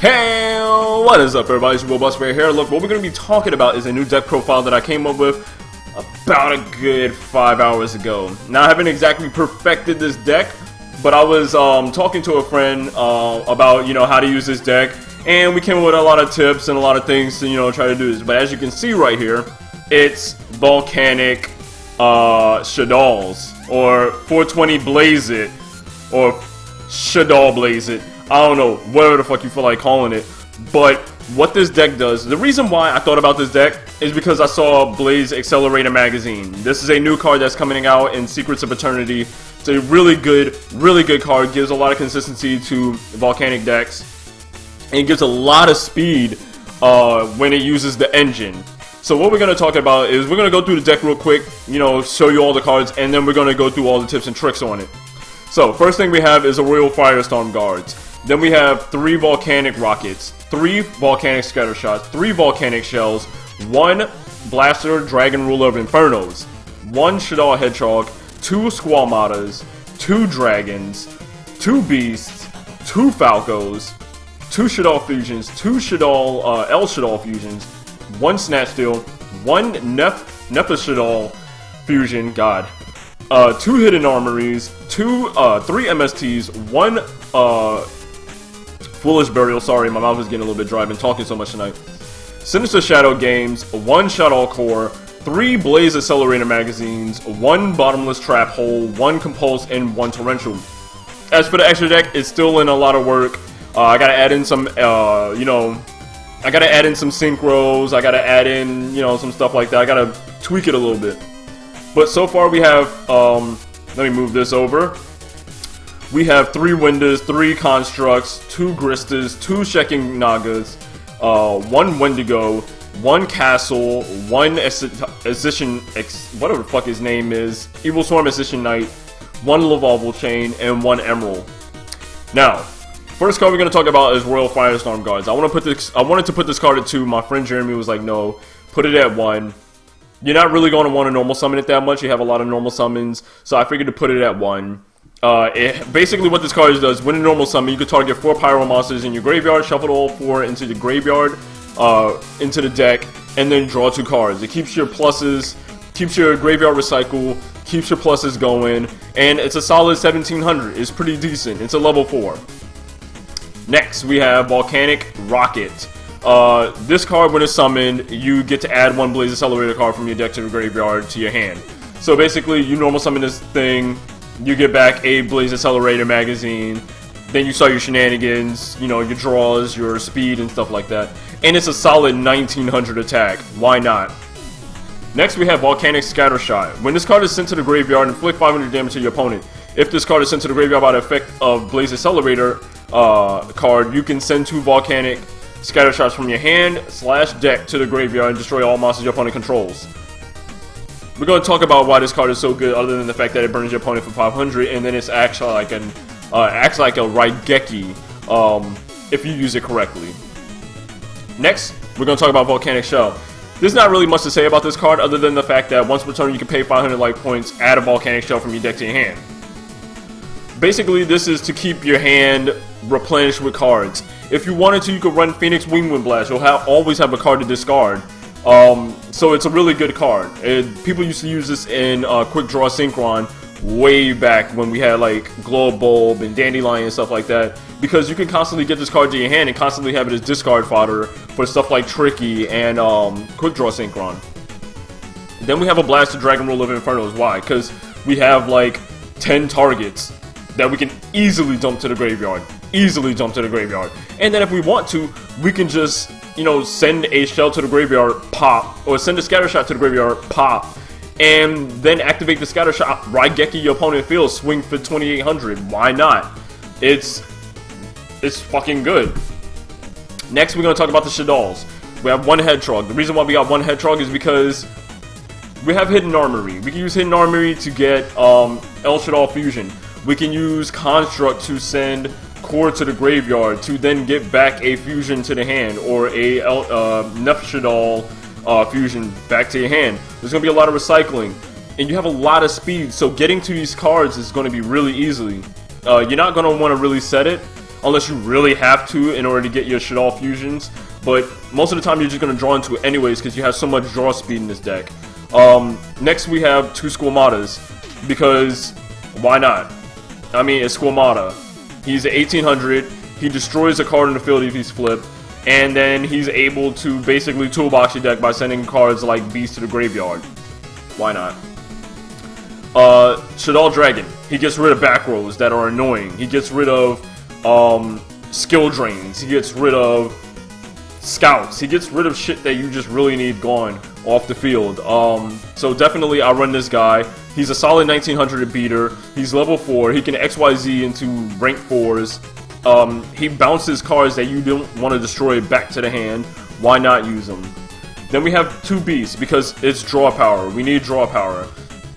Hey, what is up everybody, it's your boy Busfare here. Look, what we're going to be talking about is a new deck profile that I came up with about a good 5 hours ago. Now I haven't exactly perfected this deck, but I was talking to a friend about, how to use this deck, and we came up with a lot of tips and a lot of things to, try to do this. But as you can see right here, it's Volcanic Shaddolls, or 420 Blaze It, or Shaddol Blaze It. I don't know, whatever the fuck you feel like calling it. But what this deck does, the reason why I thought about this deck is because I saw Blaze Accelerator magazine. This is a new card that's coming out in Secrets of Eternity. It's a really good card. Gives a lot of consistency to Volcanic decks. And it gives a lot of speed when it uses the engine. So what we're going to talk about is we're going to go through the deck real quick, show you all the cards, and then we're going to go through all the tips and tricks on it. So first thing we have is a Royal Firestorm Guards. Then we have 3 Volcanic Rockets, 3 Volcanic Scatter Shots, 3 Volcanic Shells, 1 Blaster Dragon Ruler of Infernos, 1 Shaddol Hedgehog, 2 Squamatas, 2 Dragons, 2 Beasts, 2 Falcos, 2 Shaddol Fusions, 2 Shaddol, El Shaddol Fusions, 1 Snatch Steal, 1 Nepha Shaddol Fusion, 2 Hidden Armories, 3 MSTs, 1 Foolish Burial, sorry, my mouth is getting a little bit dry, I've been talking so much tonight. Sinister Shadow Games, 1 Shaddol Core, 3 Blaze Accelerator Magazines, 1 Bottomless Trap Hole, 1 Compulse, and 1 Torrential. As for the extra deck, it's still in a lot of work. I gotta add in some, I gotta add in some synchros, I gotta add in, some stuff like that. I gotta tweak it a little bit. But so far we have, let me move this over. We have 3 Windas, 3 Constructs, 2 Gristas, 2 Sheking Nagas, 1 Wendigo, 1 Castle, 1 Assistant, whatever the fuck his name is, Evil Swarm Assistant Knight, 1 Lavalval Chain, and 1 Emerald. Now, first card we're going to talk about is Royal Firestorm Guards. I wanted to put this card at 2. My friend Jeremy was like, no, put it at 1. You're not really going to want to normal summon it that much. You have a lot of normal summons, so I figured to put it at 1. Basically what this card does, when a normal summon, you can target 4 Pyro monsters in your graveyard, shuffle all 4 into the graveyard, into the deck, and then draw 2 cards. It keeps your pluses, keeps your graveyard recycle, keeps your pluses going, and it's a solid 1700. It's pretty decent. It's a level 4. Next, we have Volcanic Rocket. This card, when it's summoned, you get to add 1 Blaze Accelerator card from your deck to the graveyard to your hand. So basically, you normal summon this thing, you get back a Blaze Accelerator magazine, then you start your shenanigans, your draws, your speed, and stuff like that. And it's a solid 1900 attack. Why not? Next, we have Volcanic Scatter Shot. When this card is sent to the graveyard, inflict 500 damage to your opponent. If this card is sent to the graveyard by the effect of Blaze Accelerator card, you can send 2 Volcanic Scatter Shots from your hand/deck to the graveyard and destroy all monsters your opponent controls. We're going to talk about why this card is so good, other than the fact that it burns your opponent for 500, and then it's actually like acts like a Raigeki if you use it correctly. Next, we're going to talk about Volcanic Shell. There's not really much to say about this card, other than the fact that once per turn you can pay 500 life points, add a Volcanic Shell from your deck to your hand. Basically, this is to keep your hand replenished with cards. If you wanted to, you could run Phoenix Wingwind Blast. You'll always have a card to discard. So it's a really good card. People used to use this in Quick Draw Synchron way back when we had like Glow Bulb and Dandelion and stuff like that, because you can constantly get this card to your hand and constantly have it as discard fodder for stuff like Tricky and Quick Draw Synchron. Then we have a Blaster Dragon Ruler of Infernos. Why? Because we have like 10 targets that we can easily dump to the graveyard. And then if we want to, we can just send a shell to the graveyard, pop, or send a scatter shot to the graveyard, pop, and then activate the scatter shot, Raigeki your opponent feels, swing for 2800. Why not? It's fucking good. Next, we're going to talk about the Shaddolls. We have 1 Hedgehog. The reason why we got 1 Hedgehog is because we have Hidden Armory. We can use Hidden Armory to get El Shaddol Fusion. We can use Construct to send Core to the graveyard to then get back a fusion to the hand, or a Nepha Shaddol fusion back to your hand. There's going to be a lot of recycling, and you have a lot of speed, so getting to these cards is going to be really easily. You're not going to want to really set it unless you really have to in order to get your Shaddoll fusions. But most of the time you're just going to draw into it anyways because you have so much draw speed in this deck. Next we have 2 Squamatas, because why not? I mean, it's Squamata. He's 1800, he destroys a card in the field if he's flipped, and then he's able to basically toolbox your deck by sending cards like Beast to the graveyard. Why not? Shaddoll Dragon. He gets rid of back rows that are annoying. He gets rid of skill drains. He gets rid of scouts. He gets rid of shit that you just really need gone off the field. So definitely I run this guy. He's a solid 1900 beater. He's level 4. He can XYZ into rank 4s. He bounces cards that you don't want to destroy back to the hand. Why not use them? Then we have 2 beasts because it's draw power. We need draw power.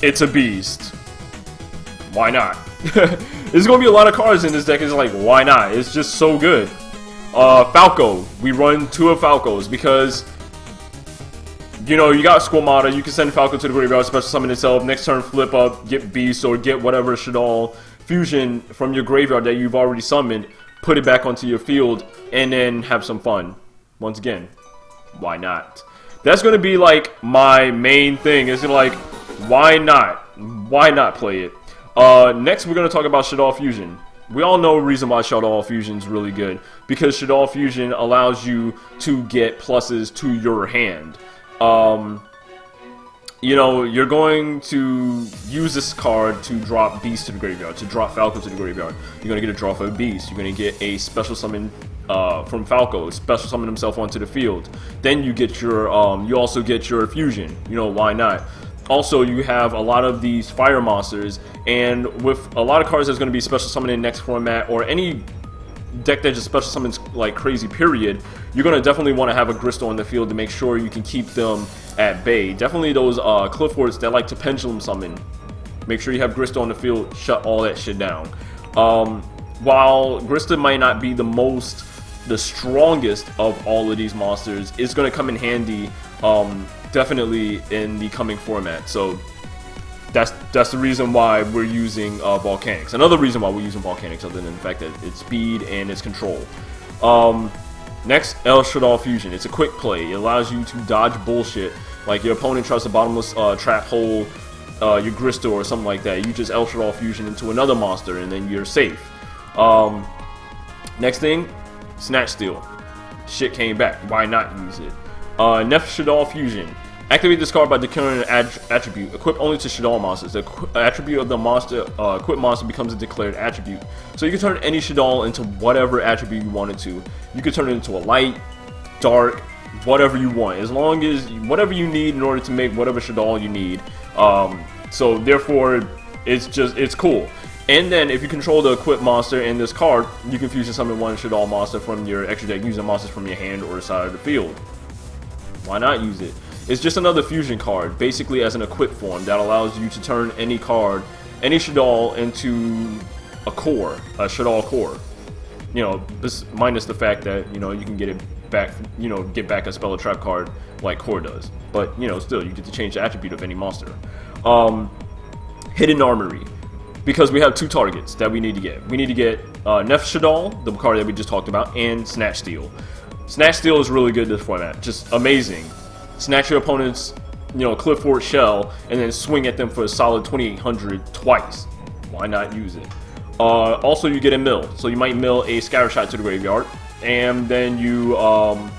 It's a beast. Why not? There's gonna be a lot of cards in this deck. It's like, why not? It's just so good. Falco. We run 2 of Falcos because, you know, you got Squamata. You can send Falco to the graveyard, special summon itself. Next turn, flip up, get Beast, or get whatever Shaddoll fusion from your graveyard that you've already summoned, put it back onto your field, and then have some fun. Once again, why not? That's gonna be like my main thing. Is like, why not? Why not play it? Next, we're going to talk about Shaddoll Fusion. We all know the reason why Shaddoll Fusion is really good. Because Shaddoll Fusion allows you to get pluses to your hand. You know, you're going to use this card to drop Beast to the graveyard, to drop Falco to the graveyard. You're going to get a draw for a Beast. You're going to get a special summon from Falco, special summon himself onto the field. Then you get your, you also get your Fusion. You know, why not? Also, you have a lot of these fire monsters, and with a lot of cards that's going to be special summon in next format, or any deck that just special summons like crazy period, you're going to definitely want to have a Gristo on the field to make sure you can keep them at bay. Definitely those Clifffords that like to pendulum summon. Make sure you have Gristo on the field, shut all that shit down. While Gristo might not be the strongest of all of these monsters, it's going to come in handy definitely in the coming format. So that's the reason why we're using Volcanics. Another reason why we're using Volcanics, other than the fact that it's speed and it's control. Next, El Shaddoll Fusion. It's a quick play. It allows you to dodge bullshit. Like your opponent tries a bottomless trap hole, your Gristo or something like that. You just El Shaddoll Fusion into another monster and then you're safe. Next thing, Snatch Steal. Shit came back. Why not use it? Next, Shaddoll Fusion. Activate this card by declaring an attribute. Equip only to Shaddoll monsters. The attribute of the monster, equipped monster becomes a declared attribute. So you can turn any Shaddoll into whatever attribute you wanted to. You can turn it into a light, dark, whatever you want. As long as, whatever you need in order to make whatever Shaddoll you need. So therefore, it's cool. And then if you control the equipped monster in this card, you can fusion summon one Shaddoll monster from your extra deck using monsters from your hand or side of the field. Why not use it? It's just another fusion card, basically as an equipped form that allows you to turn any card, any Shaddoll into a core, a Shaddoll core. You know, minus the fact that, you know, you can get it back, you know, get back a spell or trap card like core does. But, you know, still, you get to change the attribute of any monster. Hidden Armory. Because we have 2 targets that we need to get. We need to get Nef Shaddoll, the card that we just talked about, and Snatch Steal. Snatch Steal is really good in this format, just amazing. Snatch your opponent's, you know, Clifford shell, and then swing at them for a solid 2800 twice. Why not use it? Also, you get a mill, so you might mill a Scatter Shot to the graveyard, and then you, oh,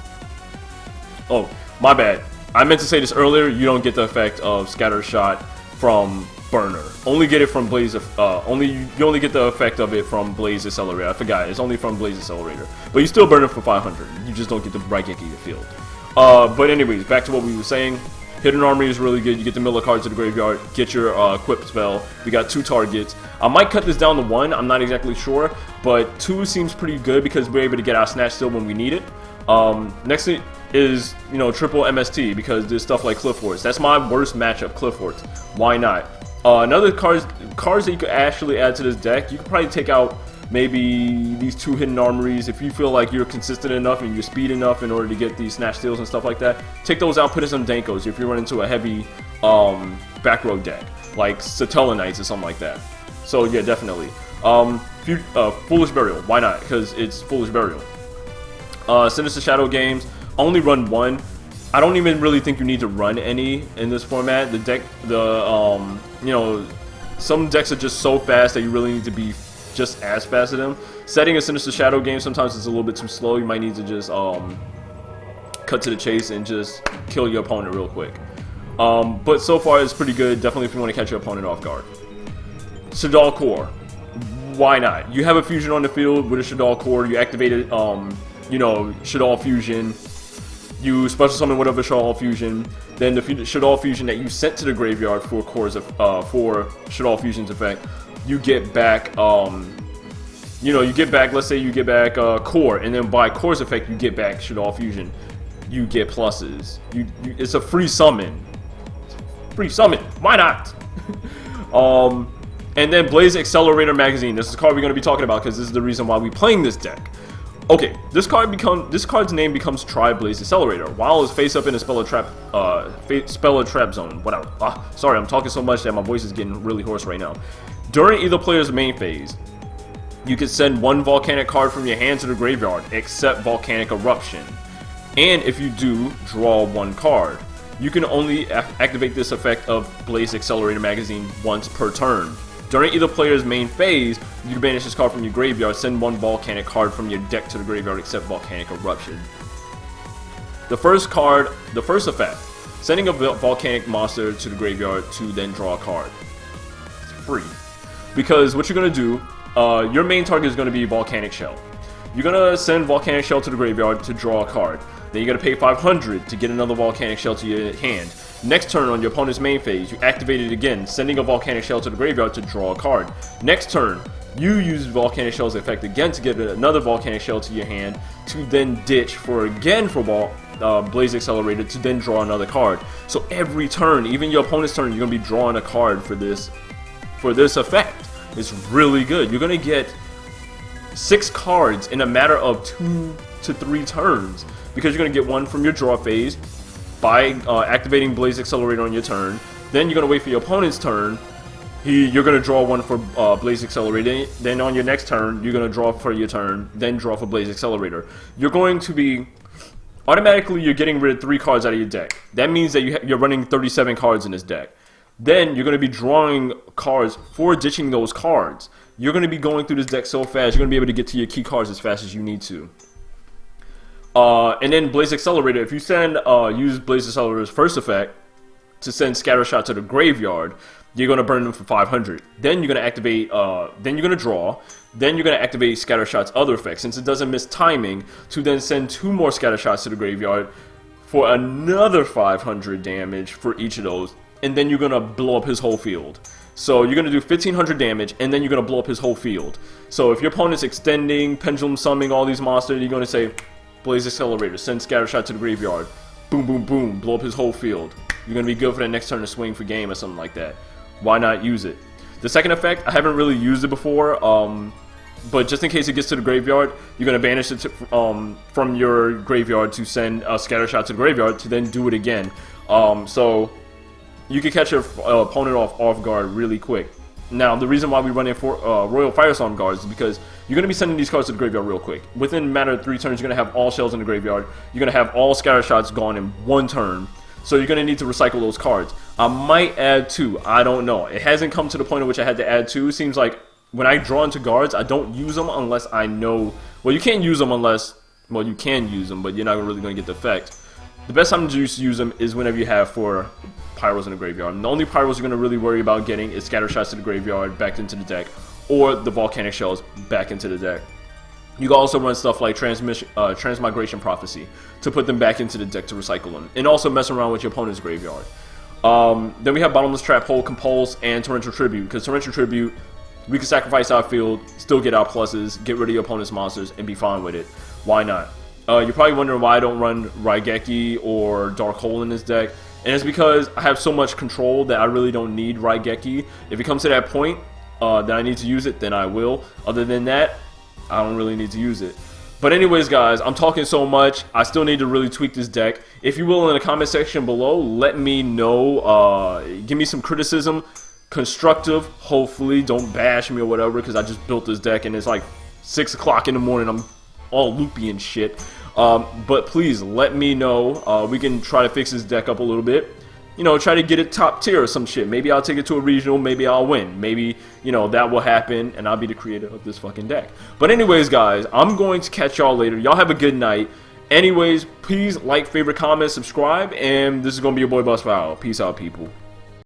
my bad. I meant to say this earlier, you don't get the effect of Scatter Shot from Burner. Only get it from Blaze, you only get the effect of it from Blaze Accelerator. I forgot, it's only from Blaze Accelerator. But you still burn it for 500, you just don't get the Bright Genki to field. But anyways, back to what we were saying. Hidden Armory is really good. You get the mill of cards to the graveyard, get your equipped spell. We got 2 targets. I might cut this down to 1, I'm not exactly sure, but 2 seems pretty good because we're able to get our Snatch Steal when we need it. Next thing is, you know, triple MST because there's stuff like Clifffords. That's my worst matchup, Clifffords. Why not? Another cards that you could actually add to this deck, you could probably take out maybe these 2 Hidden Armories. If you feel like you're consistent enough and you're speed enough in order to get these Snatch Steals and stuff like that, take those out, put in some Dankos if you run into a heavy back row deck, like Satellanites or something like that. So yeah, definitely. Foolish Burial. Why not? Because it's Foolish Burial. Sinister Shadow games, only run one. I don't even really think you need to run any in this format. The deck, you know, some decks are just so fast that you really need to be just as fast as them. Setting a Sinister Shadow game sometimes it's a little bit too slow. You might need to just cut to the chase and just kill your opponent real quick. But so far it's pretty good. Definitely if you want to catch your opponent off guard. Shaddoll Core. Why not? You have a fusion on the field with a Shaddoll Core. You activate it, you know, Shaddoll Fusion. You special summon whatever Shaddoll Fusion. Then the Shaddoll Fusion that you sent to the graveyard for cores for Shaddoll Fusion's effect, you get back. You know, you get back. Let's say you get back Core, and then by Core's effect, you get back Shaddoll Fusion. You get pluses. It's a free summon. Free summon. Why not? And then Blaze Accelerator Magazine. This is the card we're going to be talking about because this is the reason why we're playing this deck. Okay, this card's name becomes Tri-Blaze Accelerator while it's face up in a Speller Trap zone. Whatever. Sorry, I'm talking so much that my voice is getting really hoarse right now. During either player's main phase, you can send one Volcanic card from your hand to the graveyard, except Volcanic Eruption. And if you do, draw one card. You can only activate this effect of Blaze Accelerator Magazine once per turn. During either player's main phase, you can banish this card from your graveyard, send one Volcanic card from your deck to the graveyard except Volcanic Eruption. The first effect, sending a Volcanic monster to the graveyard to then draw a card. It's free. Because what you're going to do, your main target is going to be Volcanic Shell. You're going to send Volcanic Shell to the graveyard to draw a card. Then you're going to pay 500 to get another Volcanic Shell to your hand. Next turn on your opponent's main phase, you activate it again, sending a Volcanic Shell to the graveyard to draw a card. Next turn, you use Volcanic Shell's effect again to get another Volcanic Shell to your hand, to then ditch for Blaze Accelerator to then draw another card. So every turn, even your opponent's turn, you're going to be drawing a card for this effect. It's really good. You're going to get 6 cards in a matter of 2 to 3 turns because you're going to get one from your draw phase by activating Blaze Accelerator on your turn. Then you're going to wait for your opponent's turn. You're going to draw one for Blaze Accelerator. Then on your next turn, you're going to draw for your turn, then draw for Blaze Accelerator. You're going to be... Automatically, you're getting rid of 3 cards out of your deck. That means that you're running 37 cards in this deck. Then you're going to be drawing cards for ditching those cards. You're going to be going through this deck so fast, you're going to be able to get to your key cards as fast as you need to. And then Blaze Accelerator, if you use Blaze Accelerator's first effect to send Scattershot to the graveyard, you're going to burn them for 500. Then you're going to activate, then you're going to draw, then you're going to activate Scattershot's other effect, since it doesn't miss timing, to then send 2 more Scattershots to the graveyard for another 500 damage for each of those, and then you're going to blow up his whole field. So you're going to do 1500 damage, and then you're going to blow up his whole field. So if your opponent's extending, pendulum summoning all these monsters, you're going to say, Blaze Accelerator, send Scattershot to the graveyard. Boom, boom, boom, blow up his whole field. You're going to be good for the next turn to swing for game or something like that. Why not use it? The second effect, I haven't really used it before, but just in case it gets to the graveyard, you're going to banish it from your graveyard to send a Scattershot to the graveyard to then do it again. So you can catch your opponent off guard really quick. Now, the reason why we run in for Royal Firestorm guards is because you're going to be sending these cards to the graveyard real quick. Within a matter of 3 turns, you're going to have all shells in the graveyard. You're going to have all Scattershots gone in 1 turn. So you're going to need to recycle those cards. I might add 2. I don't know. It hasn't come to the point at which I had to add 2. It seems like when I draw into guards, I don't use them unless I know... Well, you can't use them unless... Well, you can use them, but you're not really going to get the effect. The best time to use them is whenever you have 4 Pyros in the graveyard. And the only Pyros you're going to really worry about getting is Scattershots to the graveyard, back into the deck, or the Volcanic Shells back into the deck. You can also run stuff like Transmigration Prophecy to put them back into the deck to recycle them, and also mess around with your opponent's graveyard. Then we have Bottomless Trap Hole, Compulse, and Torrential Tribute, because Torrential Tribute, we can sacrifice our field, still get our pluses, get rid of your opponent's monsters, and be fine with it. Why not? You're probably wondering why I don't run Raigeki or Dark Hole in this deck, and it's because I have so much control that I really don't need Raigeki. If it comes to that point that I need to use it, then I will. Other than that, I don't really need to use it. But anyways, guys, I'm talking so much. I still need to really tweak this deck. If you will, in the comment section below, let me know. Give me some criticism. constructive, hopefully. Don't bash me or whatever, because I just built this deck and it's like 6 o'clock in the morning. I'm all loopy and shit. But please let me know. We can try to fix this deck up a little bit. You know, try to get it top tier or some shit. Maybe I'll take it to a regional. Maybe I'll win. Maybe, you know, that will happen and I'll be the creator of this fucking deck. But anyways, guys, I'm going to catch y'all later. Y'all have a good night. Anyways, please like, favorite, comment, subscribe. And this is going to be your boy Busfare. Peace out, people.